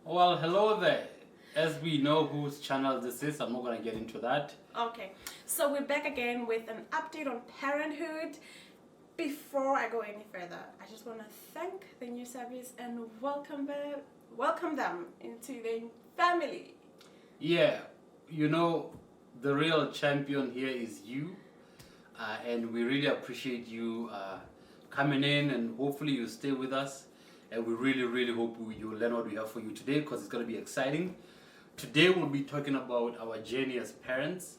Well, hello there. As we know whose channel this is, I'm not going to get into that. Okay, so we're back again with an update on Parenthood. Before I go any further, I just want to thank the new service and welcome them into the family. Yeah, you know, the real champion here is you. And we really appreciate you coming in, and hopefully you stay with us. And we really hope you'll learn what we have for you today, because it's going to be exciting. Today we'll be talking about our journey as parents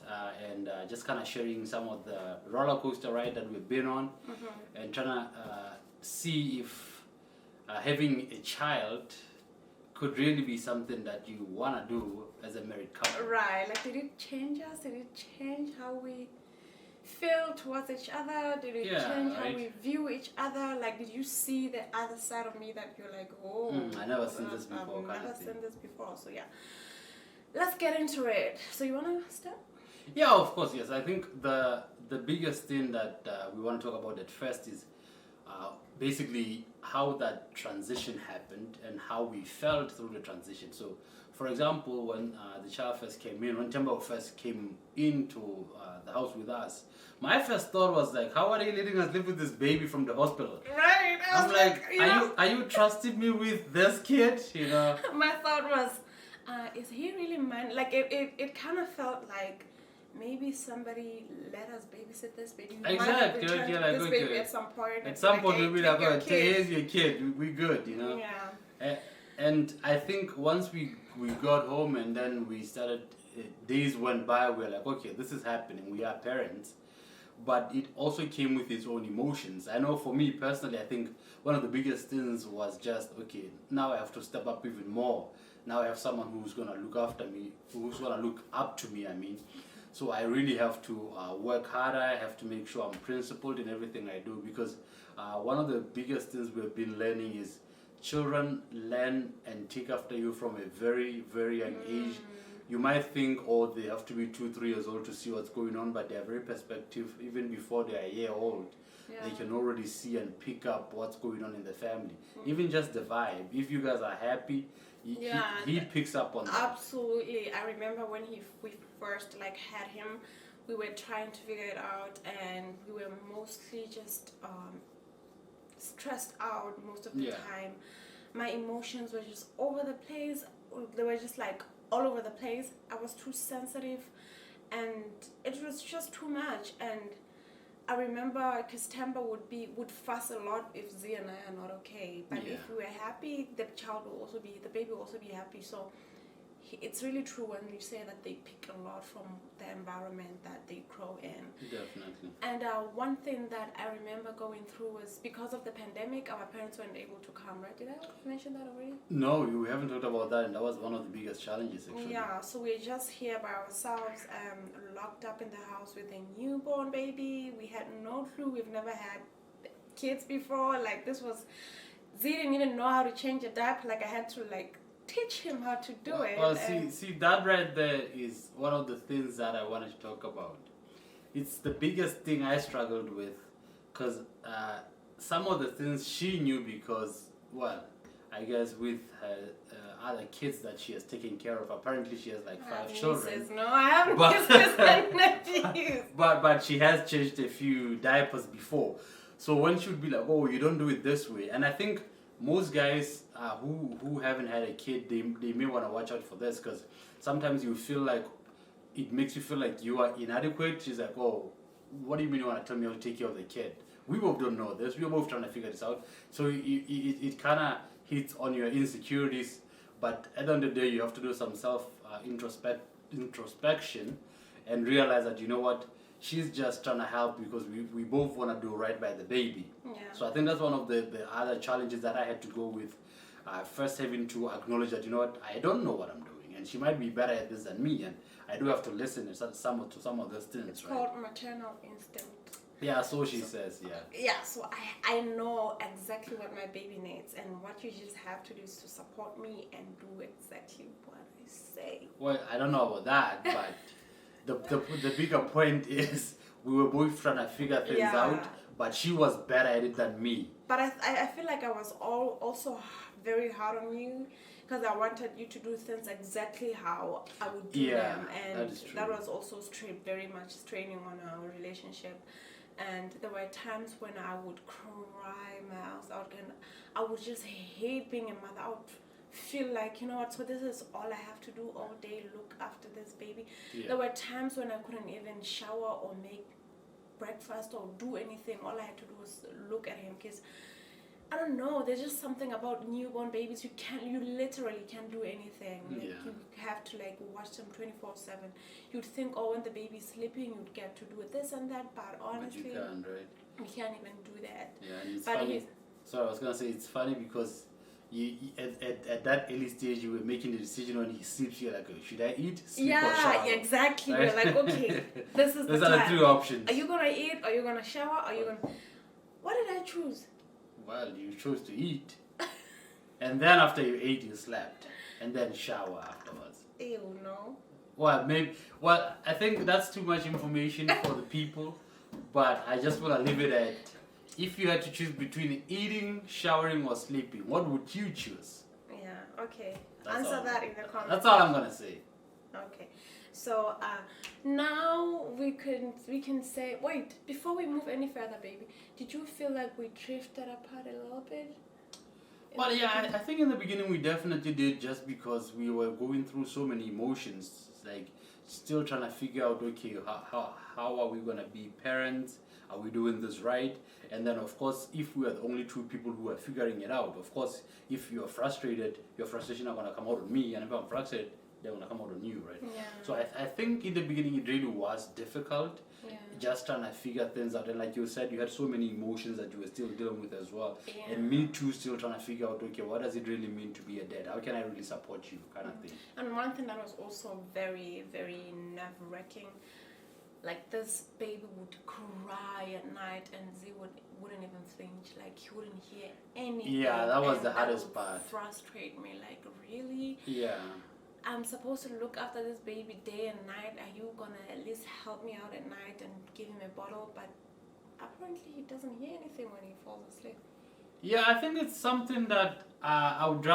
and just kind of sharing some of the roller coaster ride that we've been on, and trying to see if having a child could really be something that you want to do as a married couple. Right, like did it change us? Did it change how we feel towards each other? Did it change how we view each other? Like, did you see the other side of me that you're like, oh, I never seen this before. I've never seen this before. So yeah, let's get into it. So you wanna start? Yeah, of course, yes. I think the biggest thing that we want to talk about at first is basically how that transition happened and how we felt through the transition. So, for example, when the child first came in, when Temba first came into the house with us, my first thought was like, how are they letting us live with this baby from the hospital? Right. I'm like, are you trusting me with this kid? You know. My thought was, is he really mine? Like it kind of felt like maybe somebody let us babysit this baby. Exactly. This baby at some point. At some point, we'll be like, oh, kid. here's your kid. We good, you know. Yeah. And I think once we got home and then we started, days went by, we were like, okay, this is happening. We are parents. But it also came with its own emotions. I know for me personally, I think one of the biggest things was just, okay, now I have to step up even more. Now I have someone who's going to look after me, who's going to look up to me, I mean. So I really have to work harder. I have to make sure I'm principled in everything I do, because one of the biggest things we've been learning is children learn and take after you from a very young age. You might think, oh, they have to be 2-3 years old to see what's going on, but they're very perspective. Even before they're a year old, they can already see and pick up what's going on in the family. Even just the vibe. If you guys are happy, he picks up on that. Absolutely. I remember when we first had him, we were trying to figure it out, and we were mostly just stressed out most of the time. My emotions were just over the place. They were just all over the place. I was too sensitive, and it was just too much. And I remember because Temba would fuss a lot if Z and I are not okay. But if we were happy, the baby will also be happy. So it's really true when you say that they pick a lot from the environment that they grow in. Definitely. And one thing that I remember going through was because of the pandemic, our parents weren't able to come, right? Did I mention that already? No, we haven't talked about that, and that was one of the biggest challenges, actually. Yeah, so we're just here by ourselves, locked up in the house with a newborn baby. We had no clue. We've never had kids before. Z didn't even know how to change a diaper. I had to teach him how to do it. Well, see, that right there is one of the things that I wanted to talk about. It's the biggest thing I struggled with, because some of the things she knew because, well, I guess with her other kids that she has taken care of. Apparently, she has 5 children. No, I haven't nieces and nephews. But she has changed a few diapers before. So when she would be like, oh, you don't do it this way. And I think most guys who haven't had a kid, they may want to watch out for this, because sometimes you feel like it makes you feel like you are inadequate. She's like, oh, what do you mean you want to tell me how to take care of the kid? We both don't know this. We're both trying to figure this out. So it kind of hits on your insecurities. But at the end of the day, you have to do some introspection and realize that, you know what, she's just trying to help because we both want to do right by the baby. Yeah. So I think that's one of the other challenges that I had to go with. First having to acknowledge that, you know what, I don't know what I'm doing, and she might be better at this than me, and I do have to listen to some of those things. It's called maternal instinct. Yeah, so she says, yeah. Yeah, so I know exactly what my baby needs, and what you just have to do is to support me and do exactly what I say. Well, I don't know about that, but the bigger point is we were both trying to figure things out, but she was better at it than me. But I feel like I was also very hard on you because I wanted you to do things exactly how I would do Yeah, them, and that is true. that was also very much straining on our relationship. And there were times when I would cry my eyes out, and I would just hate being a mother. I would feel like, you know what, so this is all I have to do all day, look after this baby. Yeah. There were times when I couldn't even shower or make breakfast or do anything. All I had to do was look at him, because I don't know, there's just something about newborn babies. You literally can't do anything. Like, Yeah. you have to like watch them 24/7. You'd think, oh, when the baby's sleeping, you'd get to do this and that, but honestly, But you can't, right? we can't even do that. Yeah, and it's But funny. So I was gonna say it's funny because at that early stage you were making the decision when he sleeps. You're like, oh, should I eat, sleep, or shower? Yeah, exactly. Right? We're like, okay, this is Those the are the time. three options. Are you gonna eat? Are you gonna shower? Are you gonna? What did I choose? Well, you chose to eat, and then after you ate, you slept, and then shower afterwards. Ew, no. Well, maybe. Well, I think that's too much information for the people, but I just want to leave it at: if you had to choose between eating, showering, or sleeping, what would you choose? Yeah. Okay. That's Answer all. that in the comments. That's all I'm gonna say. Okay. So now we can say, wait, before we move any further, baby, did you feel like we drifted apart a little bit? Well, yeah, I think in the beginning we definitely did, just because we were going through so many emotions, like still trying to figure out, okay, how are we gonna be parents? Are we doing this right? And then, of course, if we are the only two people who are figuring it out, of course, if you're frustrated, your frustration are gonna come out on me, and if I'm frustrated, they're gonna come out on you, right? Yeah. So I think in the beginning it really was difficult, Yeah. just trying to figure things out. And like you said, you had so many emotions that you were still dealing with as well. Yeah. And me too, still trying to figure out, okay, what does it really mean to be a dad? How can I really support you, kind of thing. And one thing that was also very, very nerve-wracking, like this baby would cry at night and Z wouldn't even flinch, like he wouldn't hear anything. Yeah, that was and the hardest would part. Frustrate me, like, really? Yeah. I'm supposed to look after this baby day and night. Are you gonna at least help me out at night and give him a bottle? But apparently he doesn't hear anything when he falls asleep. Yeah, I think it's something that I would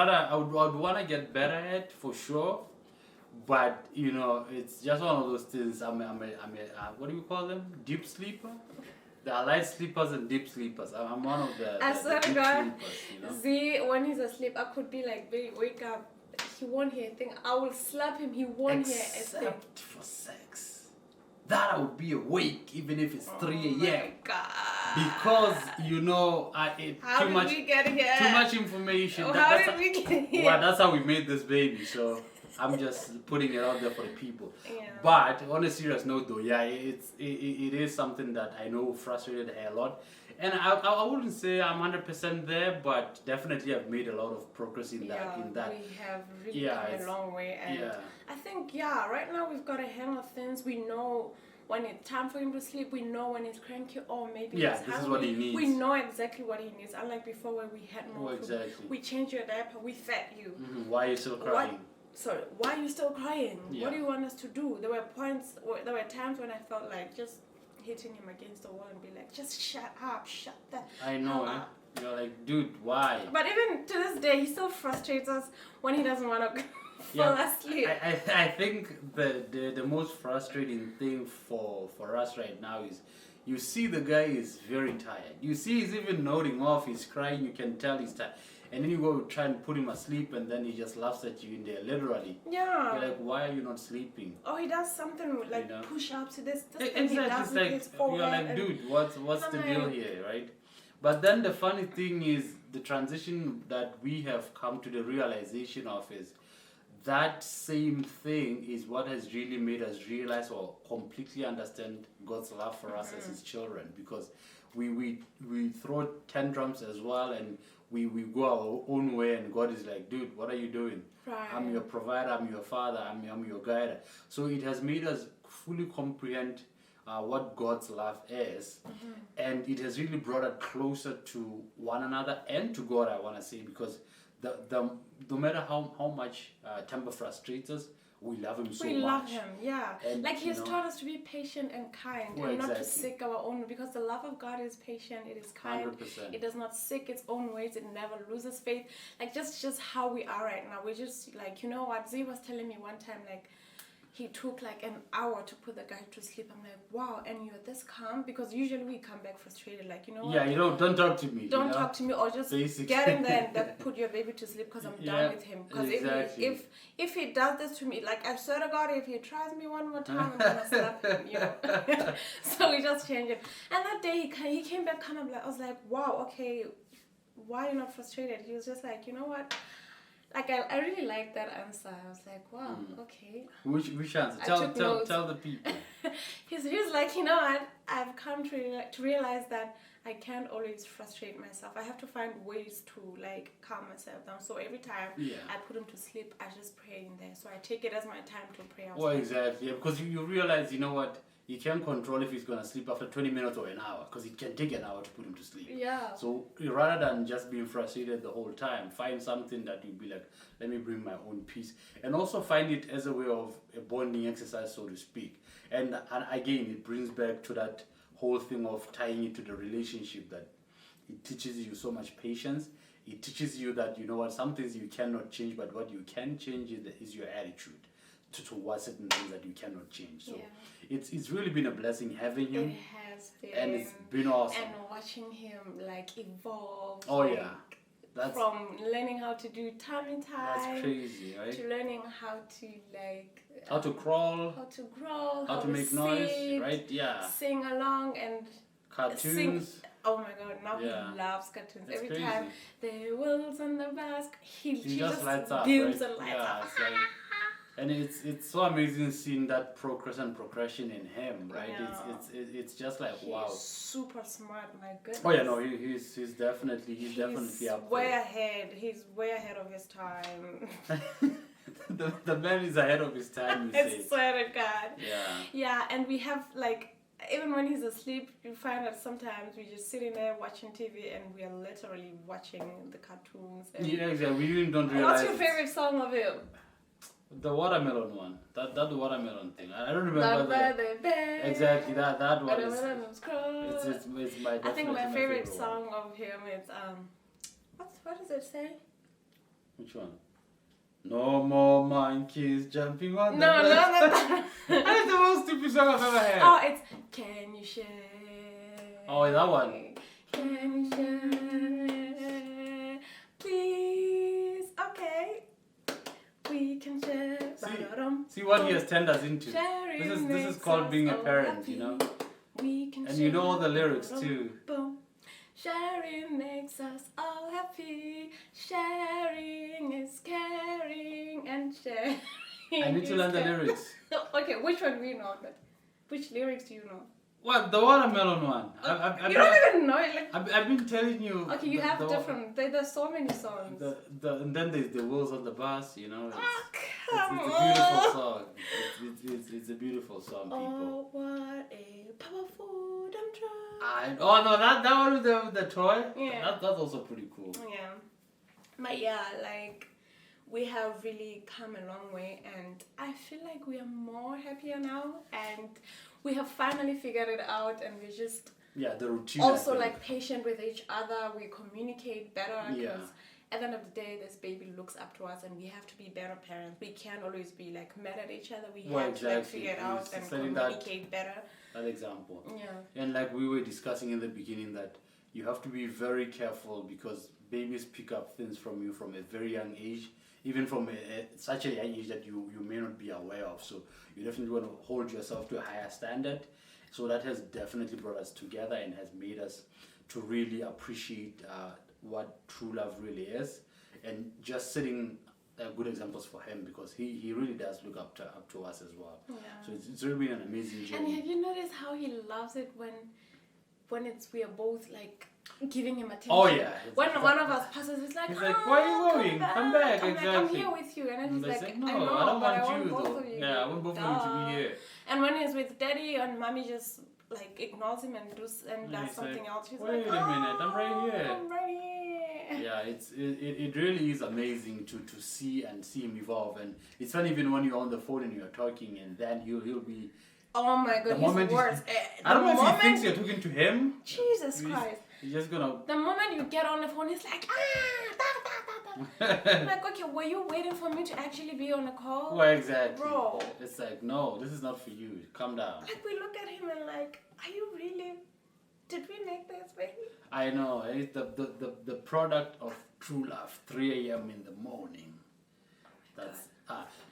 want to get better at, for sure. But you know, it's just one of those things. I'm a what do you call them? Deep sleeper. There are light sleepers and deep sleepers. I'm one of the I deep swear to God, sleepers. You know? Z, when he's asleep, I could be like, baby, wake up. He won't hear a thing. I will slap him. He won't hear a thing. Except for sex. That I would be awake even if it's 3 a.m. My God. Because you know, How too did much we get here? too much information. Oh, That- how that's did we get here? Well, that's how we made this baby. So I'm just putting it out there for the people. Yeah. But on a serious note, though, yeah, it is something that I know frustrated her a lot. And I wouldn't say I'm 100% there, but definitely I've made a lot of progress in that. Yeah, In that. we have really Yeah, come it's- a long way, and yeah. I think right now we've got a hang of things. We know when it's time for him to sleep. We know when he's cranky, or maybe Yeah, he's this is hungry. what he needs. We know exactly what he needs. Unlike before, where we had more Oh, food. exactly. We changed your diaper. We fed you. Why are you still crying? Sorry, why are you still crying? Yeah. What do you want us to do? There were times when I felt like just hitting him against the wall and be like, just shut up, shut that. I know, hell eh? up. You're like, dude, why? But even to this day, he still frustrates us when he doesn't want to fall asleep. I think the most frustrating thing for us right now is you see the guy is very tired. You see he's even nodding off, he's crying, you can tell he's tired. And then you go try and put him asleep and then he just laughs at you in there, literally. Yeah. You're like, why are you not sleeping? Oh, he does something like You know? push-ups. This thing Exactly. he does It's with like, his forehead. you're like, and- dude, what's the I'm deal like- here, right? But then the funny thing is, the transition that we have come to the realization of is that same thing is what has really made us realize or completely understand God's love for us as His children, because we throw tantrums as well, and we go our own way, and God is like, dude, what are you doing? Right. I'm your provider, I'm your father, I'm your guide. So it has made us fully comprehend what God's love is, and it has really brought us closer to one another and to God, I want to say, because no matter how much temper frustrates us, we love him so we much. love him, yeah. And, like he has you know, taught us to be patient and kind, Well, and not to exactly. seek our own, because the love of God is patient, it is kind, 100%. it does not seek its own ways, it never loses faith. Like just how we are right now, we're just like, you know what, Z was telling me one time, like he took like an hour to put the guy to sleep. I'm like, wow, and you're this calm? Because usually we come back frustrated, like, you know what? Yeah, don't talk to me. Don't you know? talk to me, or just Basically. get in there and then put your baby to sleep because I'm done with him. Because exactly. if he does this to me, like I swear to God, if he tries me one more time, I'm gonna slap him. You know. So we just changed it. And that day he came back kind of like, I was like, wow, okay, why are you not frustrated? He was just like, you know what? Like I really liked that answer. I was like, wow, okay. Which answer? Tell the people. He's like, you know what? I've come to realize that I can't always frustrate myself. I have to find ways to like calm myself down. So every time I put him to sleep, I just pray in there. So I take it as my time to pray. Well, exactly. Yeah, because you realize, you know what? You can't control if he's going to sleep after 20 minutes or an hour, because it can take an hour to put him to sleep. Yeah. So rather than just being frustrated the whole time, find something that you'll be like, let me bring my own peace. And also find it as a way of a bonding exercise, so to speak. And again, it brings back to that whole thing of tying it to the relationship, that it teaches you so much patience. It teaches you that, you know what, some things you cannot change, but what you can change is your attitude towards certain things that you cannot change. So it's really been a blessing having him. It has been. And it's been awesome. And watching him like evolve. Oh like, yeah. That's from learning how to do tummy time. That's crazy, right? To learning how to like how to crawl. How to crawl. How to make noise, right? Yeah. Sing along and cartoons. Sing. Oh my God! Now he loves cartoons. That's Every crazy. time the wheels on the bus, he just lights up, beams right? and lights up. It's like, and it's so amazing seeing that progression in him, right? Yeah. It's just like wow. He's super smart, my goodness. Oh yeah, no, he's definitely up way there. ahead. He's way ahead of his time. the man is ahead of his time. You I say. swear to God. Yeah. Yeah, and we have like. Even when he's asleep, you find that sometimes we're just sitting there watching TV and we are literally watching the cartoons. And Yeah, exactly. We even don't realize. What's your favorite song of him? The watermelon one. That watermelon thing. I don't remember exactly that one. It's my. I think my favorite song of him is what does it say? Which one? No more monkeys jumping on the bed. No. That's the most stupid song I've ever heard. Oh, it's Can You Share? Oh, that one. Can you share? Please. Okay. We can share. See what he has turned us into. This is called being a parent, happy. You know. We can and you know all the lyrics too. Boom. Sharing makes us all happy. Sharing is caring, and sharing. I need to learn the lyrics. Okay, which one do you know? Which lyrics do you know? What, the watermelon one? You don't even know it. Like, I've been telling you. Okay, you have different. There's so many songs. And then there's the wheels on the bus. You know. It's a beautiful song. It's a beautiful song, people. Oh, what a powerful dump truck. Oh no, that one with the toy. Yeah. That's also pretty cool. Yeah, but yeah, like we have really come a long way, and I feel like we are more happier now, and we have finally figured it out, and we're just the routine. Also, like patient with each other. We communicate better. Yeah. At the end of the day, this baby looks up to us, and we have to be better parents. We can't always be like mad at each other. We have to like figure it out and communicate better. That example. Yeah. And like we were discussing in the beginning, that you have to be very careful, because babies pick up things from you from a very young age, even from such a young age that you may not be aware of. So you definitely want to hold yourself to a higher standard. So that has definitely brought us together and has made us to really appreciate what true love really is, and just setting good examples for him, because he really does look up to us as well. Yeah. So it's really been an amazing journey. And have you noticed how he loves it when we are both like giving him attention? Oh yeah. When one of us passes, it's like, he's like, where are you going? Come back. Exactly. Like, I'm here with you, and then he's like, no, I know, I don't but want I want you both though. of you. Yeah, I want both of you to be here. And when he's with daddy and mommy just like ignores him and does something else, he's wait like, a minute, I'm right here. I'm right here. Yeah, it really is amazing to see him evolve, and it's not even when you're on the phone and you're talking, and then he'll be. Oh my God, he's worse. I don't know if he thinks you're talking to him. Jesus Christ. He's just gonna. The moment you get on the phone, he's like, I'm like, okay, were you waiting for me to actually be on a call? Well, exactly. Bro. It's like, no, this is not for you. Calm down. Like, we look at him and like, are you really? Did we make this baby? I know. It's the product of true love. 3 a.m. in the morning. That's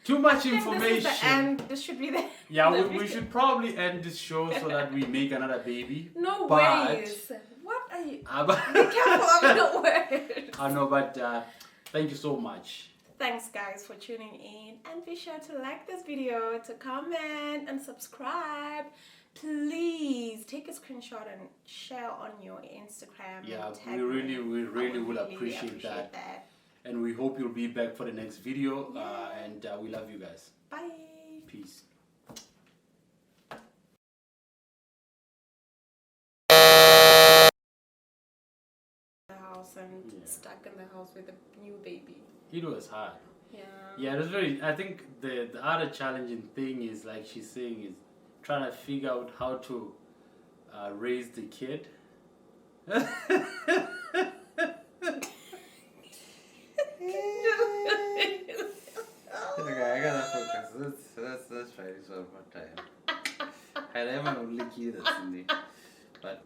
too much information. This is the end. This should be the. Yeah, we should probably end this show so that we make another baby. No ways. What are you? Be careful of the words. I know, but thank you so much. Thanks, guys, for tuning in, and be sure to like this video, to comment, and subscribe. Please take a screenshot and share on your Instagram. Yeah, and tag we really will really appreciate that. And we hope you'll be back for the next video. And we love you guys. Bye. Peace. The house and stuck in the house with a new baby. It was hard. Yeah. Yeah, it was very. I think the other challenging thing is, like she's saying, is trying to figure out how to raise the kid. Okay, I gotta focus. Let's try this one more time. I never only key this in the, but.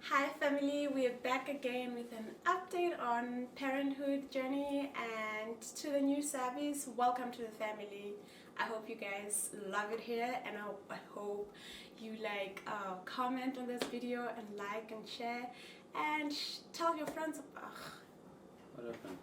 Hi family, we are back again with an update on parenthood journey and to the new service. Welcome to the family. I hope you guys love it here, and I hope you comment on this video and like and share and tell your friends. What happened?